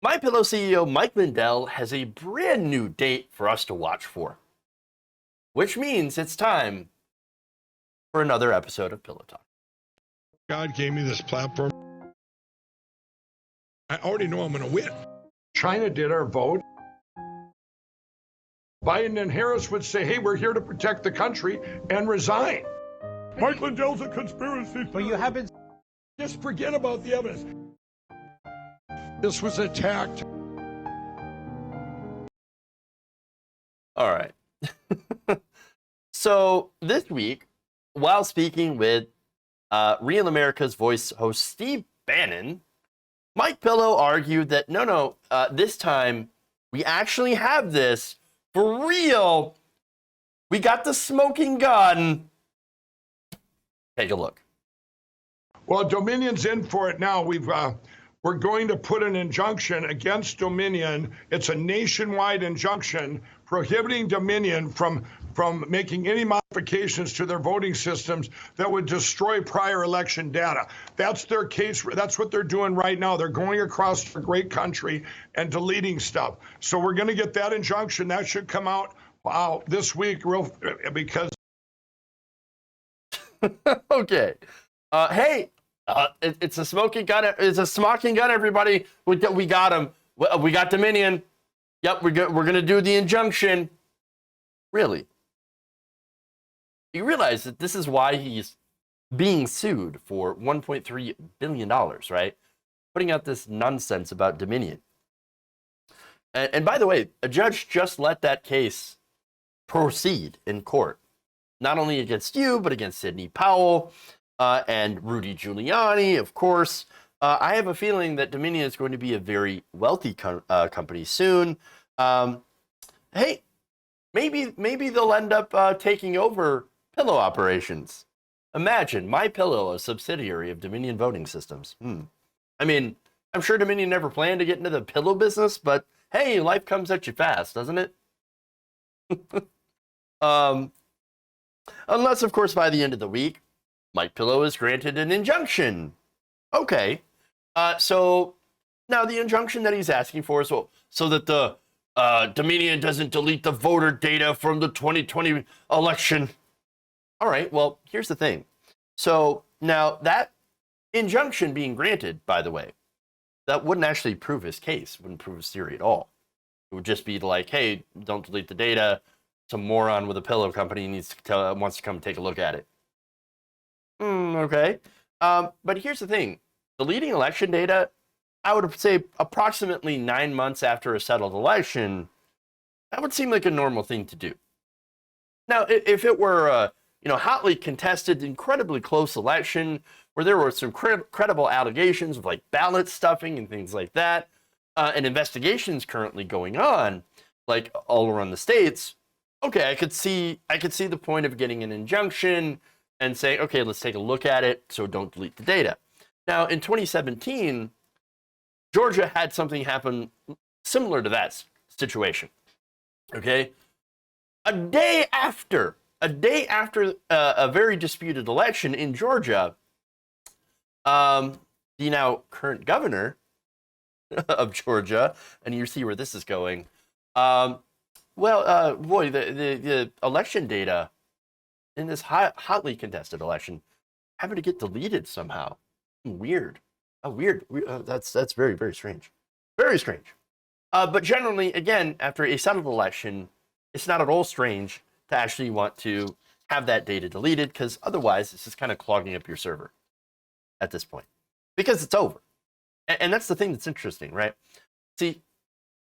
MyPillow CEO Mike Lindell has a brand new date for us to watch for, which means it's time for another episode of Pillow Talk. God gave me this platform. I already know I'm going to win. China did our vote. Biden and Harris would say, hey, we're here to protect the country, and resign. Mike Lindell's a conspiracy. But you haven't. Just forget about the evidence. This was attacked. All right. So this week, while speaking with Real America's Voice host Steve Bannon, Mike Pillow argued that no, this time we actually have this for real. We got the smoking gun. Take a look. Well, Dominion's in for it now. We're going to put an injunction against Dominion. It's a nationwide injunction prohibiting Dominion from making any modifications to their voting systems that would destroy prior election data. That's their case. That's what they're doing right now. They're going across the great country and deleting stuff. So we're going to get that injunction. That should come out this week, because. Okay. Hey. It's a smoking gun. It's a smoking gun, everybody. We got him. We got Dominion. Yep, we're going to do the injunction. Really? You realize that this is why he's being sued for $1.3 billion, right? Putting out this nonsense about Dominion. And by the way, a judge just let that case proceed in court. Not only against you, but against Sidney Powell. And Rudy Giuliani, of course. I have a feeling that Dominion is going to be a very wealthy company soon. Hey, maybe they'll end up taking over pillow operations. Imagine MyPillow, a subsidiary of Dominion Voting Systems. I mean, I'm sure Dominion never planned to get into the pillow business, but hey, life comes at you fast, doesn't it? Unless, of course, by the end of the week, Mike Pillow is granted an injunction. Okay. So now the injunction that he's asking for is so that the Dominion doesn't delete the voter data from the 2020 election. All right. Well, here's the thing. So now that injunction being granted, by the way, that wouldn't actually prove his case, wouldn't prove his theory at all. It would just be like, hey, don't delete the data. Some moron with a pillow company wants to come take a look at it. Okay. But here's the thing. Deleting election data, I would say approximately 9 months after a settled election, that would seem like a normal thing to do. Now, if it were a hotly contested, incredibly close election where there were some credible allegations of like ballot stuffing and things like that, and investigations currently going on, like all around the states, okay, I could see the point of getting an injunction and say, okay, let's take a look at it, so don't delete the data. Now, in 2017, Georgia had something happen similar to that situation. Okay, a day after a very disputed election in Georgia, the now current governor of Georgia, and you see where this is going. The election data in this hotly contested election happened to get deleted somehow. Weird. That's very, very strange. Very strange. But generally, again, after a settled election, it's not at all strange to actually want to have that data deleted, because otherwise it's just kind of clogging up your server at this point, because it's over. And that's the thing that's interesting, right? See,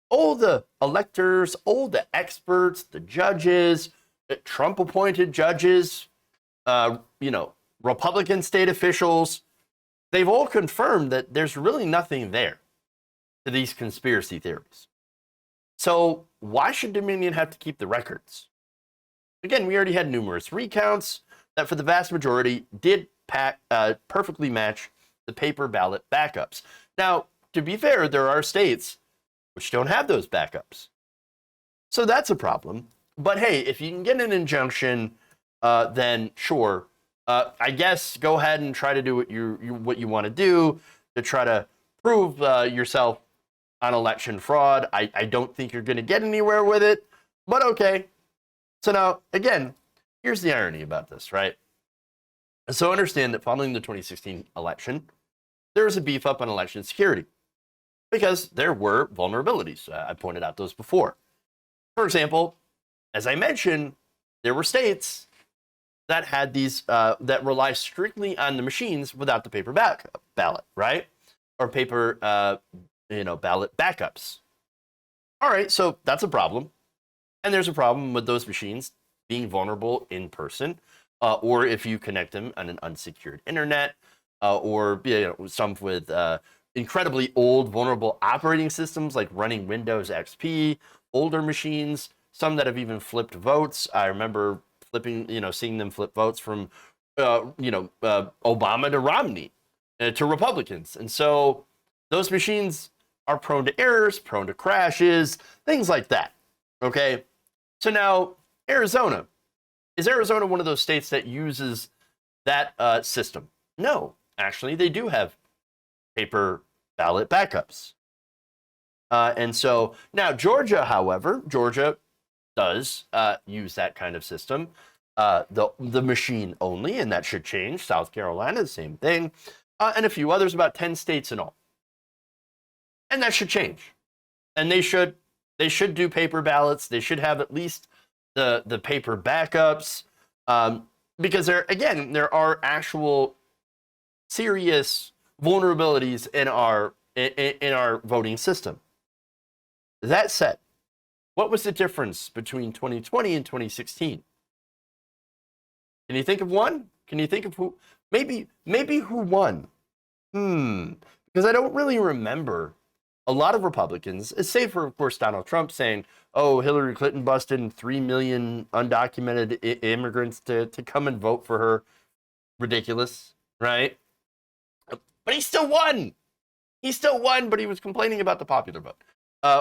all the electors, all the experts, the judges, Trump-appointed judges, Republican state officials, they've all confirmed that there's really nothing there to these conspiracy theories. So why should Dominion have to keep the records? Again, we already had numerous recounts that for the vast majority did perfectly match the paper ballot backups. Now, to be fair, there are states which don't have those backups. So that's a problem. But hey, if you can get an injunction, then sure. I guess go ahead and try to do what you want to do to try to prove yourself on election fraud. I don't think you're going to get anywhere with it, but okay. So now, again, here's the irony about this, right? So understand that following the 2016 election, there was a beef up on election security because there were vulnerabilities. I pointed out those before. For example, as I mentioned, there were states that had these that rely strictly on the machines without the paper ballot, right? Or paper, ballot backups. All right, so that's a problem, and there's a problem with those machines being vulnerable in person, or if you connect them on an unsecured internet, or some with incredibly old, vulnerable operating systems like running Windows XP, older machines, some that have even flipped votes. I remember seeing them flip votes from, Obama to Romney, to Republicans. And so those machines are prone to errors, prone to crashes, things like that. Okay. So now Arizona. Is Arizona one of those states that uses that system? No, actually, they do have paper ballot backups. And so now Georgia, however, does use that kind of system, the machine only, and that should change. South Carolina, the same thing, and a few others, about 10 states in all. And that should change. And they should do paper ballots. They should have at least the paper backups, because there are actual serious vulnerabilities in our voting system. That said, what was the difference between 2020 and 2016? Can you think of one? Can you think of who? Maybe who won? Because I don't really remember a lot of Republicans, save for, of course, Donald Trump saying, oh, Hillary Clinton busted 3 million undocumented immigrants to come and vote for her. Ridiculous, right? But he still won. He still won, but he was complaining about the popular vote.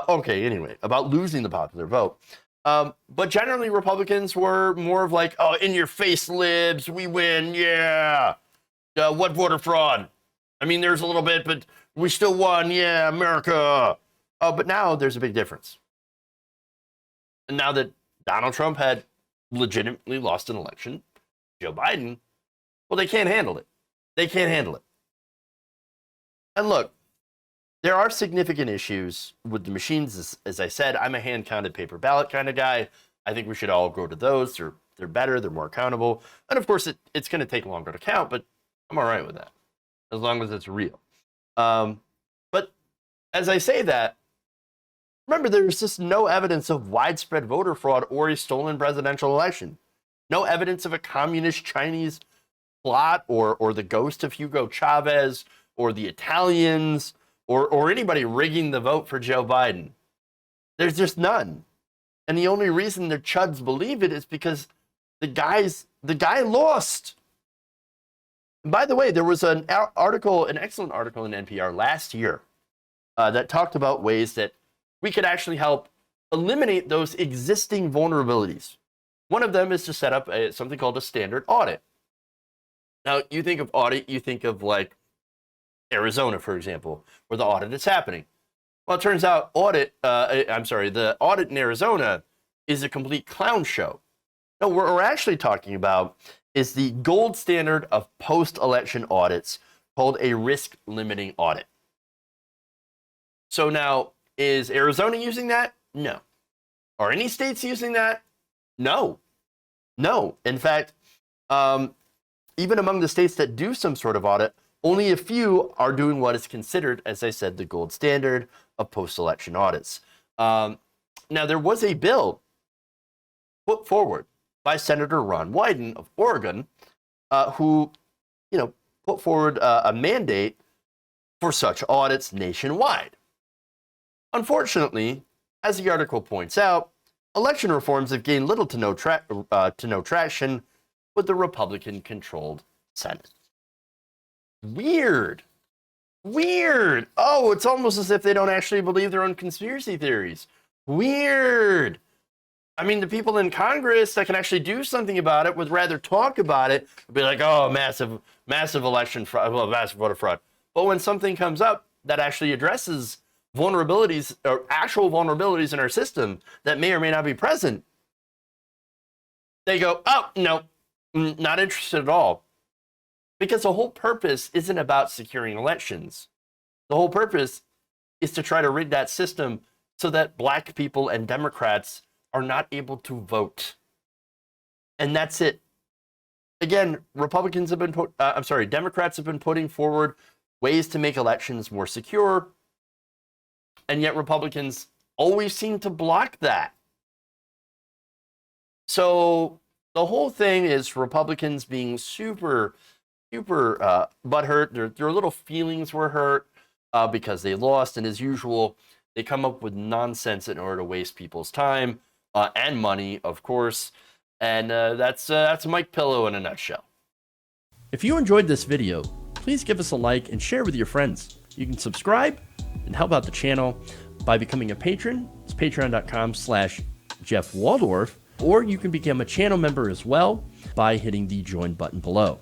Okay, anyway, about losing the popular vote. But generally, Republicans were more of like, oh, in your face, libs, we win, yeah. What voter fraud? I mean, there's a little bit, but we still won, yeah, America. But now there's a big difference. And now that Donald Trump had legitimately lost an election, Joe Biden, well, they can't handle it. They can't handle it. And look, there are significant issues with the machines. As I said, I'm a hand-counted paper ballot kind of guy. I think we should all go to those. They're better. They're more accountable. And of course, it's going to take longer to count, but I'm all right with that, as long as it's real. But as I say that, remember, there's just no evidence of widespread voter fraud or a stolen presidential election. No evidence of a communist Chinese plot or the ghost of Hugo Chavez or the Italians or anybody rigging the vote for Joe Biden. There's just none. And the only reason the chuds believe it is because the guy lost. And by the way, there was an excellent article in NPR last year that talked about ways that we could actually help eliminate those existing vulnerabilities. One of them is to set up something called a standard audit. Now, you think of audit, you think of like Arizona, for example, where the audit is happening. Well, it turns out the audit in Arizona is a complete clown show. No, what we're actually talking about is the gold standard of post-election audits called a risk limiting audit. So now, is Arizona using that? No. Are any states using that? No. No. In fact, even among the states that do some sort of audit, only a few are doing what is considered, as I said, the gold standard of post-election audits. Now, there was a bill put forward by Senator Ron Wyden of Oregon, who, put forward a mandate for such audits nationwide. Unfortunately, as the article points out, election reforms have gained little to no traction with the Republican-controlled Senate. Weird. Oh, it's almost as if they don't actually believe their own conspiracy theories. Weird. I mean, the people in Congress that can actually do something about it would rather talk about it, be like, oh, massive election fraud, massive voter fraud. But when something comes up that actually addresses vulnerabilities or actual vulnerabilities in our system that may or may not be present, they go, oh, no, not interested at all. Because the whole purpose isn't about securing elections. The whole purpose is to try to rig that system so that black people and Democrats are not able to vote. And that's it. Again, Democrats have been putting forward ways to make elections more secure, and yet Republicans always seem to block that. So the whole thing is Republicans being super butthurt. Their little feelings were hurt because they lost, and as usual, they come up with nonsense in order to waste people's time and money, of course. And that's Mike Pillow in a nutshell. If you enjoyed this video, please give us a like and share with your friends. You can subscribe and help out the channel by becoming a patron. It's patreon.com/Jeff Waldorf, or you can become a channel member as well by hitting the join button below.